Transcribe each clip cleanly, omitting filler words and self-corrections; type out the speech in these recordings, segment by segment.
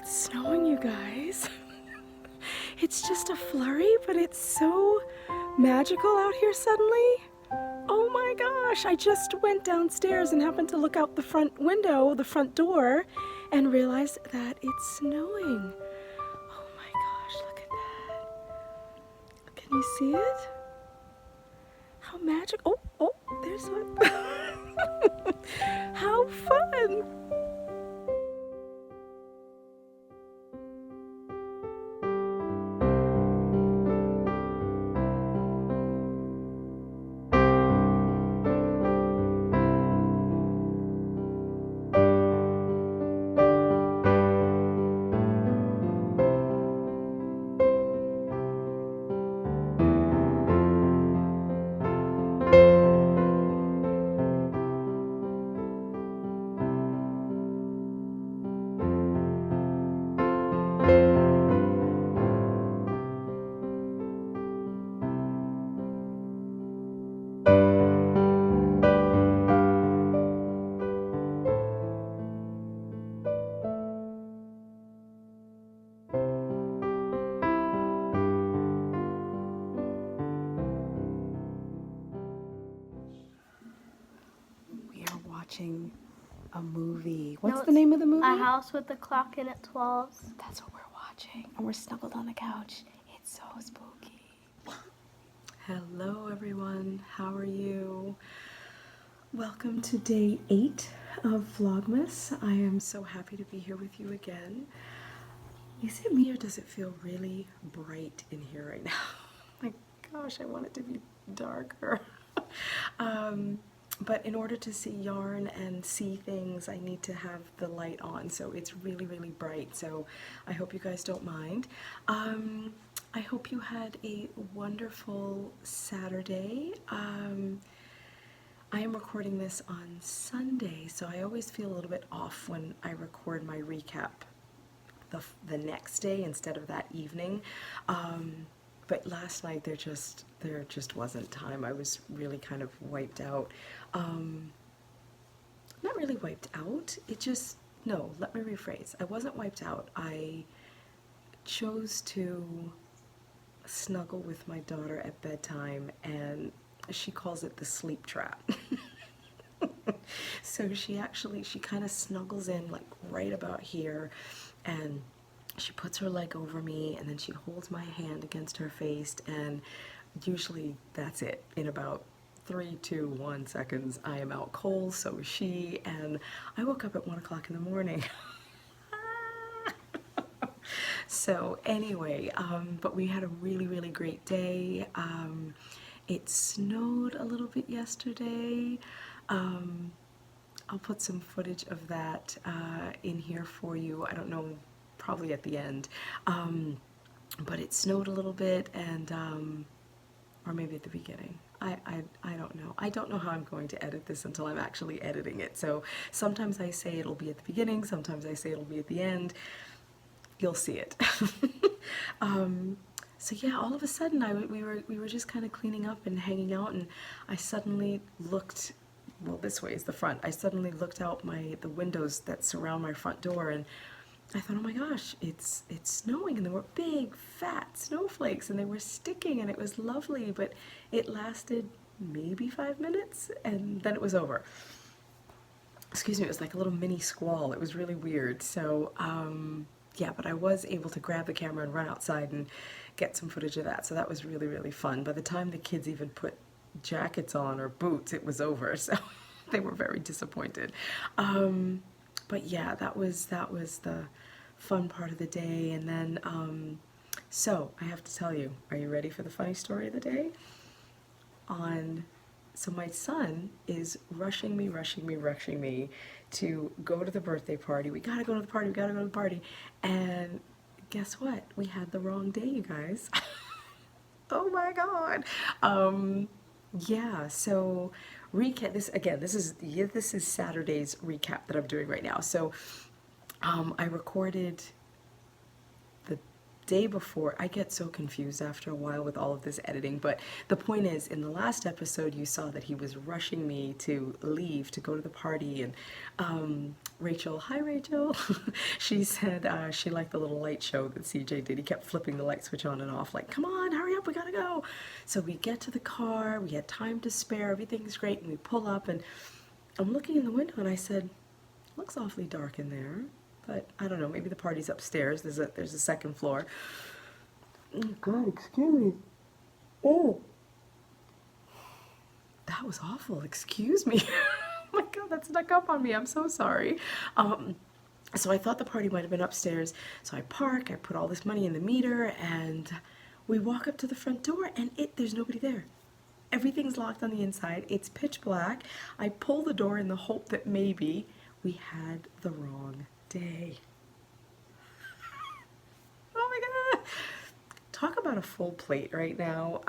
It's snowing, you guys. It's just a flurry, but it's so magical out here suddenly. Oh my gosh, I just went downstairs and happened to look out the front window, the front door, and realized that it's snowing. Oh my gosh, look at that. Can you see it? How magical. Oh, there's one. How fun. Watching a movie. What's the name of the movie? A House with a Clock in Its Walls. That's what we're watching. And we're snuggled on the couch. It's so spooky. Hello everyone. How are you? Welcome to day 8 of Vlogmas. I am so happy to be here with you again. Is it me or does it feel really bright in here right now? My gosh, I want it to be darker. But in order to see yarn and see things, I need to have the light on, so it's really, really bright, so I hope you guys don't mind. I hope you had a wonderful Saturday. I am recording this on Sunday, so I always feel a little bit off when I record my recap the next day instead of that evening. But last night there just wasn't time. I was really kind of wiped out. Not really wiped out. No, let me rephrase. I wasn't wiped out. I chose to snuggle with my daughter at bedtime, and she calls it the sleep trap. So she kind of snuggles in like right about here, and she puts her leg over me, and then she holds my hand against her face, and usually that's it. In about 3, 2, 1 seconds, I am out cold, so is she, and I woke up at 1 o'clock in the morning. So anyway, but we had a really, really great day. It snowed a little bit yesterday. I'll put some footage of that in here for you. I don't know, probably at the end, but it snowed a little bit, and or maybe at the beginning. I don't know. I don't know how I'm going to edit this until I'm actually editing it. So sometimes I say it'll be at the beginning, sometimes I say it'll be at the end. You'll see it. So yeah, all of a sudden we were just kind of cleaning up and hanging out, and I suddenly looked. Well, this way is the front. I suddenly looked out the windows that surround my front door, and I thought, oh my gosh, it's snowing, and there were big, fat snowflakes, and they were sticking, and it was lovely, but it lasted maybe 5 minutes, and then it was over. Excuse me, it was like a little mini squall. It was really weird. So, yeah, but I was able to grab the camera and run outside and get some footage of that, so that was really, really fun. By the time the kids even put jackets on or boots, it was over, so they were very disappointed. But yeah, that was the fun part of the day. And then so I have to tell you, are you ready for the funny story of the day? So my son is rushing me to go to the birthday party. We gotta go to the party, and guess what? We had the wrong day, you guys. Oh my god. Yeah, so recap this again. This is Saturday's recap that I'm doing right now. So I recorded the day before, I get so confused after a while with all of this editing, but the point is, in the last episode you saw that he was rushing me to leave to go to the party, and Rachel, hi Rachel, she said she liked the little light show that CJ did. He kept flipping the light switch on and off like, come on, hurry up, we gotta go. So we get to the car, we had time to spare, everything's great, and we pull up, and I'm looking in the window and I said, looks awfully dark in there. But I don't know, maybe the party's upstairs. There's a second floor. Oh God, excuse me. Oh, that was awful. Excuse me. Oh my God, that snuck up on me. I'm so sorry. So I thought the party might have been upstairs. So I park, I put all this money in the meter, and we walk up to the front door, and there's nobody there. Everything's locked on the inside. It's pitch black. I pull the door in the hope that maybe we had the wrong day. Oh my God. Talk about a full plate right now.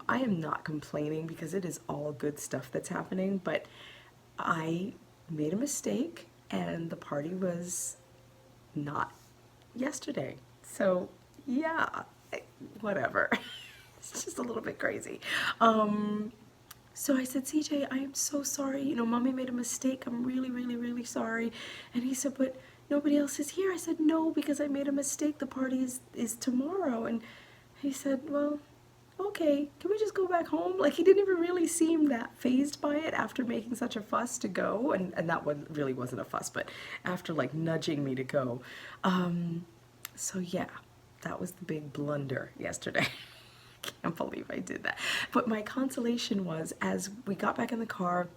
I am not complaining because it is all good stuff that's happening, but I made a mistake and the party was not yesterday. So yeah, whatever. It's just a little bit crazy. So I said, CJ, I am so sorry. You know, Mommy made a mistake. I'm really, really, really sorry. And he said, but nobody else is here. I said, no, because I made a mistake. The party is tomorrow. And he said, well, okay, can we just go back home? Like, he didn't even really seem that fazed by it after making such a fuss to go. And that one really wasn't a fuss, but after like nudging me to go. So yeah, that was the big blunder yesterday. Can't believe I did that. But my consolation was, as we got back in the car,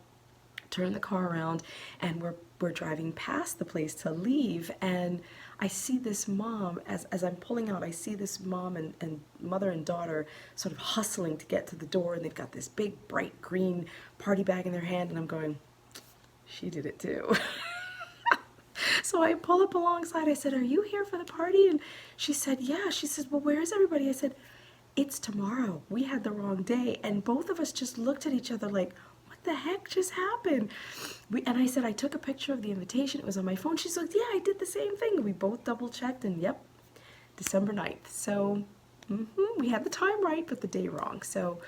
turned the car around, and we're driving past the place to leave, and I see this mom, as I'm pulling out, I see this mom and mother and daughter sort of hustling to get to the door, and they've got this big bright green party bag in their hand, and I'm going, she did it too. So I pull up alongside. I said, are you here for the party? And she said, yeah. She says, well, where is everybody? I said, it's tomorrow. We had the wrong day. And both of us just looked at each other like, what the heck just happened? And I said, I took a picture of the invitation. It was on my phone. She's like, yeah, I did the same thing. We both double checked, and yep, December 9th. So we had the time right, but the day wrong. So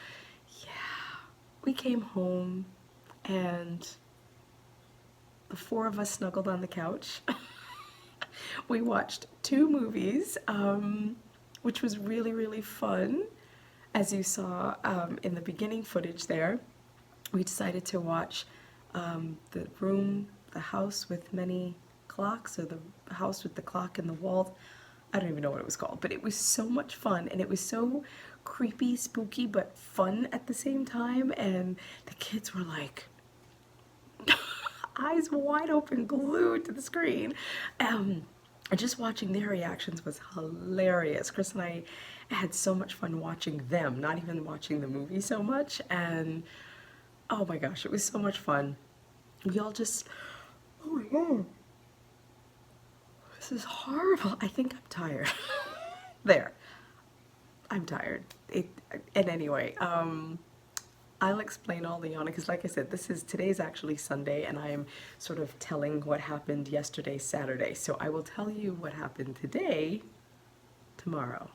yeah, we came home and the four of us snuggled on the couch. We watched 2 movies, which was really, really fun. As you saw in the beginning footage there, we decided to watch the house with many clocks, or the house with the clock in the wall. I don't even know what it was called, but it was so much fun, and it was so creepy, spooky, but fun at the same time, and the kids were like, eyes wide open, glued to the screen. And just watching their reactions was hilarious. Chris and I had so much fun watching them, not even watching the movie so much. And oh my gosh, it was so much fun. We all just, oh my God, this is horrible. I think I'm tired. There, I'm tired. And anyway, I'll explain all the Yana, because like I said, today's actually Sunday, and I am sort of telling what happened yesterday, Saturday. So I will tell you what happened today, tomorrow.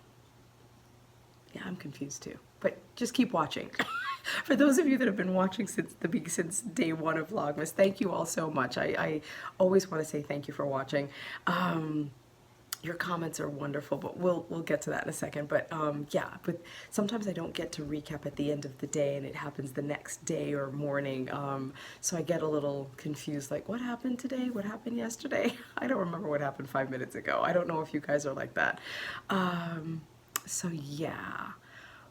Yeah, I'm confused too, but just keep watching. For those of you that have been watching since day 1 of Vlogmas, thank you all so much. I always want to say thank you for watching. Your comments are wonderful, but we'll get to that in a second. But yeah, but sometimes I don't get to recap at the end of the day, and it happens the next day or morning. So I get a little confused, like, what happened today? What happened yesterday? I don't remember what happened 5 minutes ago. I don't know if you guys are like that. So yeah,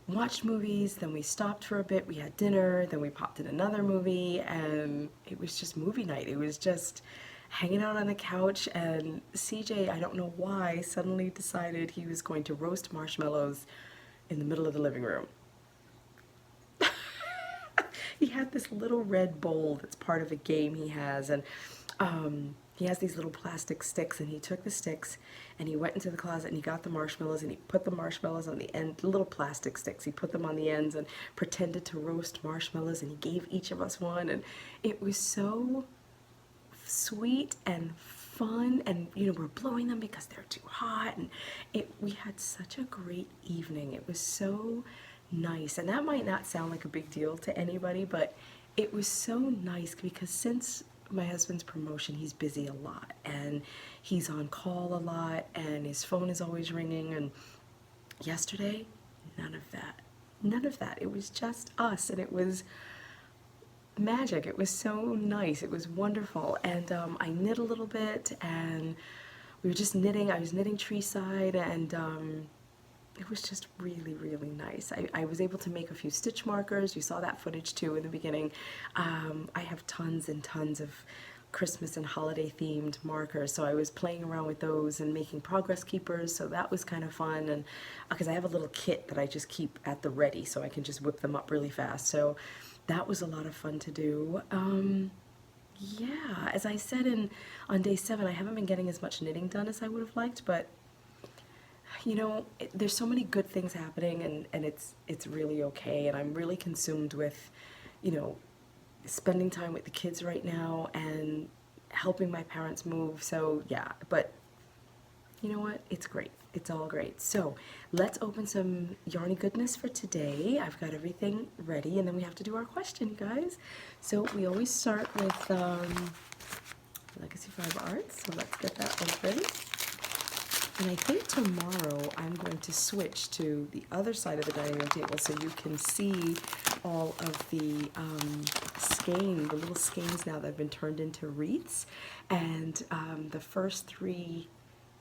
watched movies, then we stopped for a bit, we had dinner, then we popped in another movie, and it was just movie night. It was just hanging out on the couch, and CJ, I don't know why, suddenly decided he was going to roast marshmallows in the middle of the living room. He had this little red bowl that's part of a game he has, and he has these little plastic sticks, and he took the sticks and he went into the closet and he got the marshmallows, and he put the marshmallows on the end, little plastic sticks, he put them on the ends and pretended to roast marshmallows, and he gave each of us one, and it was so sweet and fun, and you know, we're blowing them because they're too hot, and we had such a great evening. It was so nice, and that might not sound like a big deal to anybody, but it was so nice because since my husband's promotion, he's busy a lot, and he's on call a lot, and his phone is always ringing, and yesterday, none of that. None of that. It was just us, and it was magic. It was so nice. It was wonderful. And I knit a little bit, and we were just knitting. I was knitting tree side, and it was just really, really nice. I was able to make a few stitch markers. You saw that footage too in the beginning. I have tons and tons of Christmas and holiday themed markers, so I was playing around with those and making progress keepers, so that was kind of fun. And because I have a little kit that I just keep at the ready so I can just whip them up really fast, so that was a lot of fun to do. Yeah, as I said on day 7, I haven't been getting as much knitting done as I would have liked, but you know, there's so many good things happening, and it's really okay, and I'm really consumed with, you know, spending time with the kids right now and helping my parents move. So yeah, but you know what? It's great. It's all great. So let's open some yarny goodness for today. I've got everything ready, and then we have to do our question, guys. So we always start with Legacy Fiber Arts. So let's get that open. And I think tomorrow I'm going to switch to the other side of the dining room table so you can see all of the the little skeins now that have been turned into wreaths. And the first 3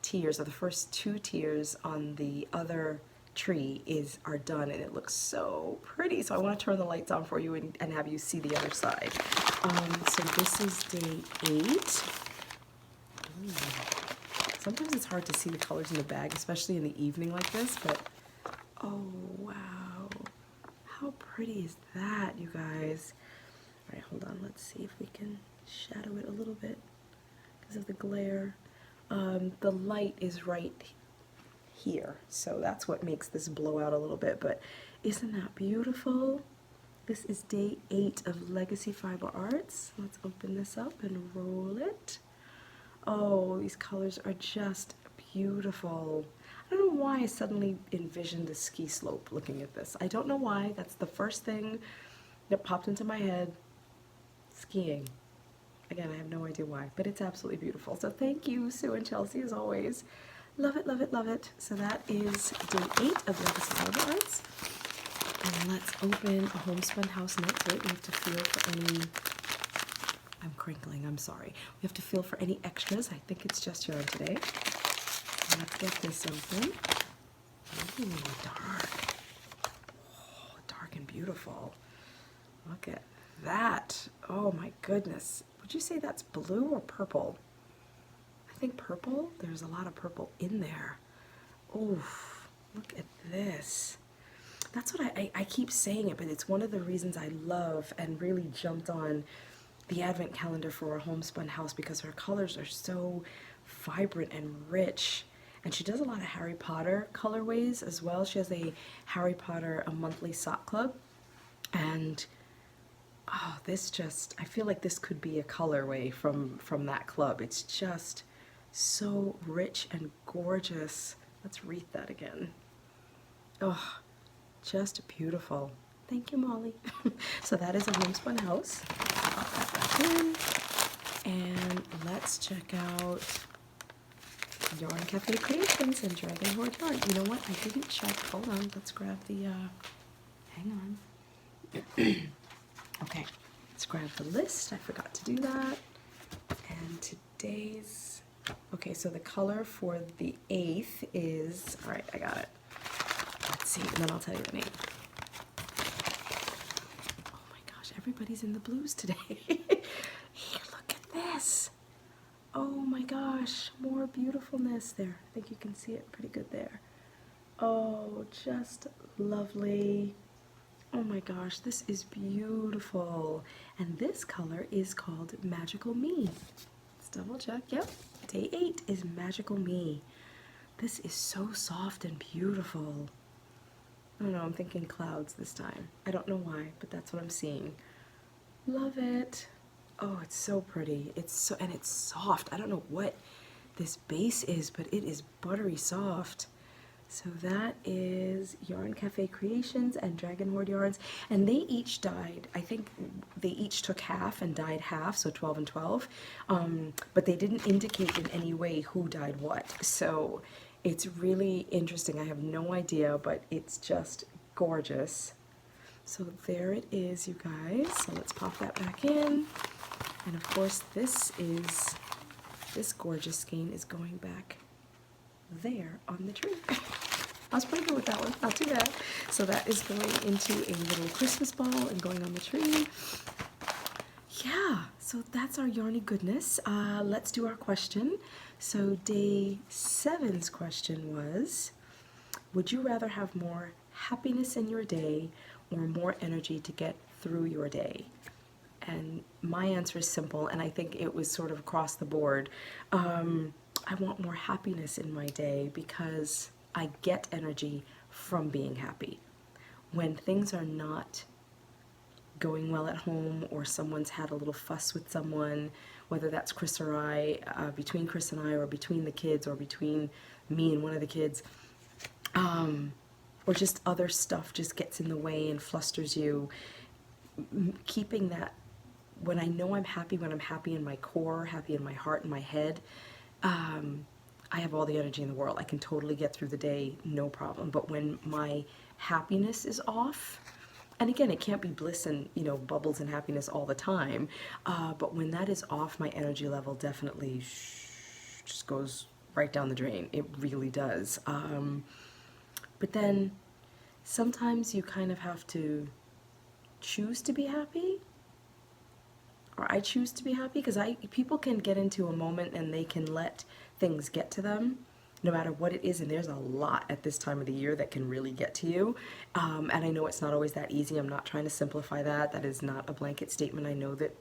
tiers, or the first 2 tiers on the other tree are done, and it looks so pretty. So I want to turn the lights on for you and have you see the other side. So this is day 8. Ooh. Sometimes it's hard to see the colors in the bag, especially in the evening like this, but oh wow, how pretty is that, you guys? All right, hold on, let's see if we can shadow it a little bit because of the glare. The light is right here, so that's what makes this blow out a little bit, but isn't that beautiful? This is day 8 of Legacy Fiber Arts. Let's open this up and roll it. Oh, these colors are just beautiful. I don't know why I suddenly envisioned a ski slope looking at this. I don't know why. That's the first thing that popped into my head. Skiing. Again, I have no idea why, but it's absolutely beautiful. So thank you, Sue and Chelsea, as always. Love it, love it, love it. So that is day 8 of Legacy Fiber Arts. And let's open a homespun house knit. Wait, we have to feel for any... I'm crinkling, I'm sorry. We have to feel for any extras. I think it's just yarn today. Let's get this open. Ooh, dark. Oh, dark and beautiful. Look at that. Oh my goodness. Would you say that's blue or purple? I think purple. There's a lot of purple in there. Oof, look at this. That's what I keep saying it, but it's one of the reasons I love and really jumped on the advent calendar for a homespun house, because her colors are so vibrant and rich. And she does a lot of Harry Potter colorways as well. She has a Harry Potter a monthly sock club, and oh, this just, I feel like this could be a colorway from that club. It's just so rich and gorgeous. Let's wreath that again. Oh, just beautiful. Thank you, Molly. So that is a homespun house. Pop that back in. And let's check out Yarn Cafe Creations and Dragon Horde Yarn. You know what? I didn't check. Hold on. Let's grab the, hang on. Okay. Let's grab the list. I forgot to do that. And today's, okay, so the color for the 8th is, all right, I got it. Let's see, and then I'll tell you the name. Oh my gosh, everybody's in the blues today. Here, look at this. Oh my gosh, more beautifulness there. I think you can see it pretty good there. Oh, just lovely. Oh my gosh, this is beautiful. And this color is called Magical Me. Let's double check. Yep, day 8 is Magical Me. This is so soft and beautiful. I don't know, I'm thinking clouds this time. I don't know why, but that's what I'm seeing. Love it. Oh, it's so pretty. And it's soft. I don't know what this base is, but it is buttery soft. So that is Yarn Cafe Creations and Dragon Horde Yarns. And they each died. I think they each took half and died half, so 12 and 12. But they didn't indicate in any way who died what. So it's really interesting. I have no idea, but it's just gorgeous. So there it is, you guys. So let's pop that back in. And of course, this gorgeous skein is going back there on the tree. I was pretty good with that one, not too bad. So that is going into a little Christmas ball and going on the tree. Yeah, so that's our yarny goodness. Let's do our question. So day 7's question was, would you rather have more happiness in your day or more energy to get through your day? And my answer is simple, and I think it was sort of across the board. I want more happiness in my day because I get energy from being happy. When things are not going well at home, or someone's had a little fuss with someone, whether that's Chris or I, between Chris and I, or between the kids, or between me and one of the kids, or just other stuff just gets in the way and flusters you, keeping that, when I know I'm happy, when I'm happy in my core, happy in my heart and my head, I have all the energy in the world. I can totally get through the day, no problem. But when my happiness is off, and again, it can't be bliss and, you know, bubbles and happiness all the time, but when that is off, my energy level definitely just goes right down the drain. It really does. But then sometimes you kind of have to choose to be happy, or I choose to be happy, because people can get into a moment and they can let things get to them, no matter what it is, and there's a lot at this time of the year that can really get to you, and I know it's not always that easy. I'm not trying to simplify that. That is not a blanket statement. I know that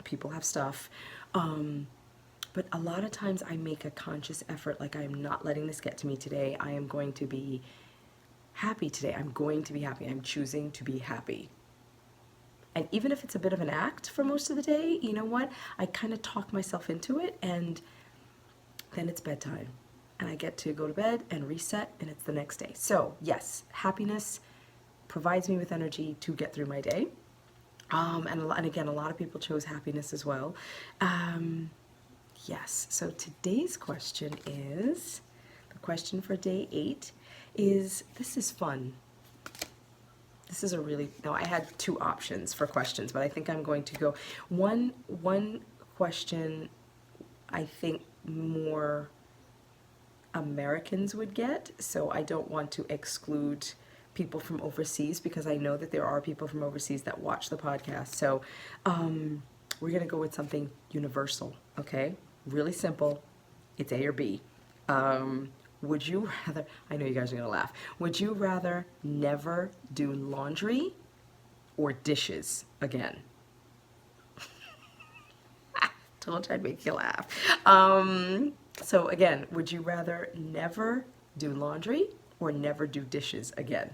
people have stuff, but a lot of times I make a conscious effort, like, I am not letting this get to me today. I am going to be happy today. I'm going to be happy. I'm choosing to be happy. And even if it's a bit of an act for most of the day, you know what? I kind of talk myself into it, and then it's bedtime. And I get to go to bed and reset, and it's the next day. So, yes, happiness provides me with energy to get through my day. And again, a lot of people chose happiness as well. Yes, so today's question is, the question for day 8 is, this is fun. This is a really, no, I had 2 options for questions, but I think I'm going to go one question I think more Americans would get, so I don't want to exclude people from overseas, because I know that there are people from overseas that watch the podcast. So we're going to go with something universal, okay? Really simple. It's A or B. Would you rather, I know you guys are going to laugh, would you rather never do laundry or dishes again? Told you I'd make you laugh. So again, would you rather never do laundry or never do dishes again?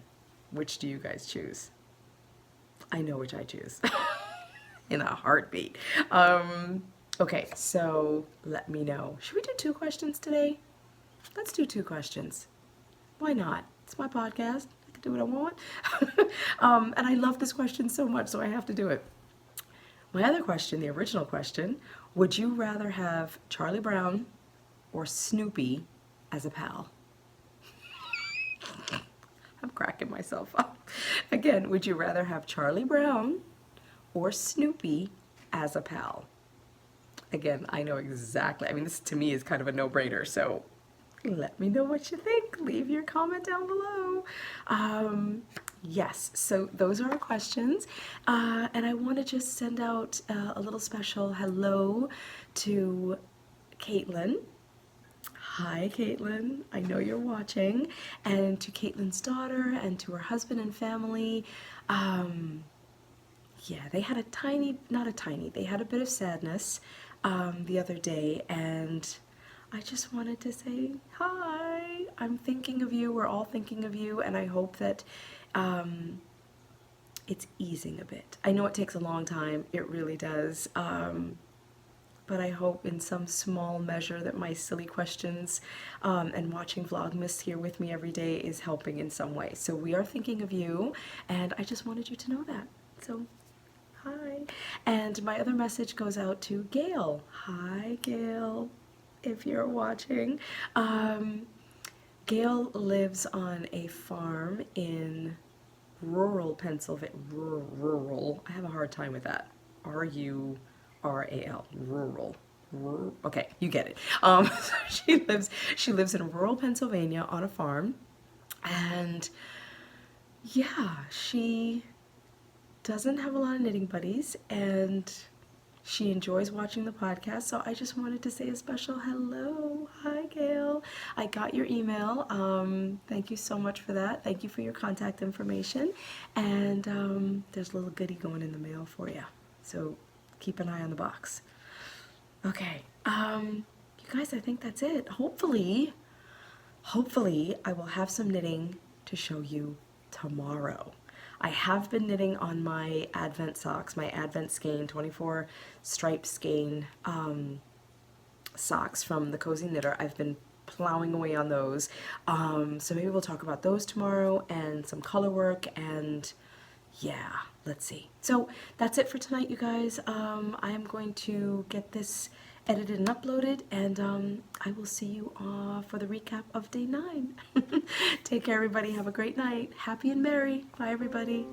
Which do you guys choose? I know which I choose. In a heartbeat. Okay, so let me know. Should we do 2 questions today? Let's do 2 questions. Why not? It's my podcast. I can do what I want. And I love this question so much, so I have to do it. My other question, the original question, would you rather have Charlie Brown or Snoopy as a pal? I'm cracking myself up. Again, would you rather have Charlie Brown or Snoopy as a pal? Again, I know exactly. I mean, this to me is kind of a no-brainer, so let me know what you think. Leave your comment down below. Yes, so those are our questions. And I want to just send out a little special hello to Caitlin. Hi, Caitlin. I know you're watching. And to Caitlin's daughter and to her husband and family. Yeah, they had they had a bit of sadness the other day, and I just wanted to say hi. I'm thinking of you. We're all thinking of you, and I hope that it's easing a bit. I know it takes a long time, it really does. But I hope in some small measure that my silly questions and watching Vlogmas here with me every day is helping in some way. So we are thinking of you, and I just wanted you to know that. So, hi. And my other message goes out to Gail. Hi, Gail, if you're watching. Gail lives on a farm in rural Pennsylvania. Rural. I have a hard time with that. Rural. Rural. Okay, you get it. So she lives in rural Pennsylvania on a farm, and yeah, she doesn't have a lot of knitting buddies, and she enjoys watching the podcast, so I just wanted to say a special hello. Hi, Gail. I got your email. Thank you so much for that. Thank you for your contact information. And there's a little goodie going in the mail for you. So keep an eye on the box. Okay. You guys, I think that's it. Hopefully, I will have some knitting to show you tomorrow. I have been knitting on my Advent socks, my Advent skein, 24 stripe skein socks from the Cozy Knitter. I've been plowing away on those. So maybe we'll talk about those tomorrow and some color work, and yeah, let's see. So that's it for tonight, you guys. I am going to get this edited and uploaded, and I will see you for the recap of day 9. Take care, everybody. Have a great night. Happy and merry. Bye, everybody.